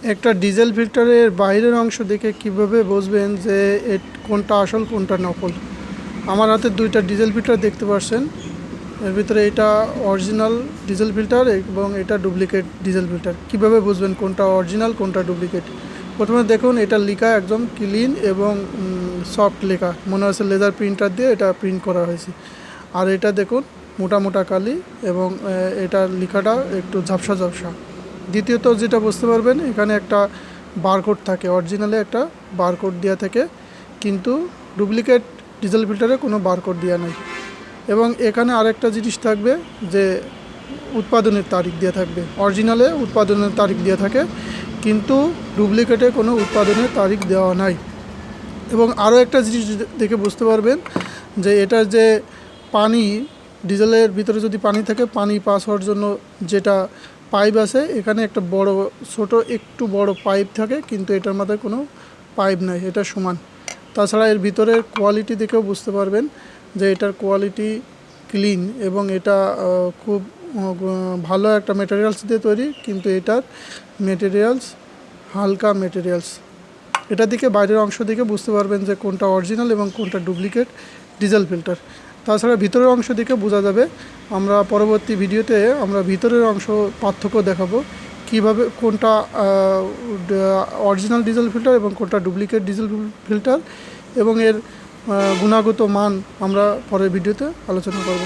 একটা ডিজেল ফিল্টারের বাইরের অংশ দেখে কিভাবে বুঝবেন যে কোনটা আসল কোনটা নকল। আমার হাতে দুইটা ডিজেল ফিল্টার দেখতে পাচ্ছেন। এর ভিতরে এটা অরিজিনাল ডিজেল ফিল্টার এবং এটা ডুপ্লিকেট ডিজেল ফিল্টার। কিভাবে বুঝবেন কোনটা অরিজিনাল কোনটা ডুপ্লিকেট? প্রথমে দেখুন এটা লেখা একদম ক্লিন এবং সফট লেখা, মনে হচ্ছে লেজার প্রিন্টার দিয়ে এটা প্রিন্ট করা হয়েছে। আর এটা দেখুন মোটা মোটা কালি এবং এটা লেখাটা একটু ঝাপসা ঝাপসা। দ্বিতীয়ত যেটা বুঝতে পারবেন, এখানে একটা বারকোড থাকে, অরিজিনালে একটা বারকোড দেওয়া থাকে, কিন্তু ডুপ্লিকেট ডিজেল ফিল্টারে কোনো বারকোড দেওয়া নাই। এবং এখানে আরেকটা জিনিস থাকবে যে উৎপাদনের তারিখ দেওয়া থাকবে। অরিজিনালে উৎপাদনের তারিখ দেওয়া থাকে, কিন্তু ডুপ্লিকেটে কোনো উৎপাদনের তারিখ দেওয়া নাই। এবং আরও একটা জিনিস দেখে বুঝতে পারবেন যে এটার যে পানি, ডিজেলের ভিতরে যদি পানি থাকে, পানি পাস হওয়ার জন্য যেটা পাইপ আছে, এখানে একটা একটু বড় পাইপ থাকে, কিন্তু এটার মধ্যে কোনো পাইপ নাই, এটা সমান। তাছাড়া এর ভিতরের কোয়ালিটি দেখেও বুঝতে পারবেন যে এটার কোয়ালিটি ক্লিন এবং এটা খুব ভালো একটা মেটেরিয়ালস দিয়ে তৈরি, কিন্তু এটার মেটেরিয়ালস হালকা মেটেরিয়ালস। এটা দিকে বাইরের অংশ দিকে বুঝতে পারবেন যে কোনটা অরিজিনাল এবং কোনটা ডুপ্লিকেট ডিজেল ফিল্টার। তাছাড়া ভিতরের অংশ দিকে বোঝা যাবে। আমরা পরবর্তী ভিডিওতে আমরা ভিতরের অংশ পার্থক্য দেখাবো, কিভাবে কোনটা অরিজিনাল ডিজেল ফিল্টার এবং কোনটা ডুপ্লিকেট ডিজেল ফিল্টার, এবং এর গুণগত মান আমরা পরের ভিডিওতে আলোচনা করব।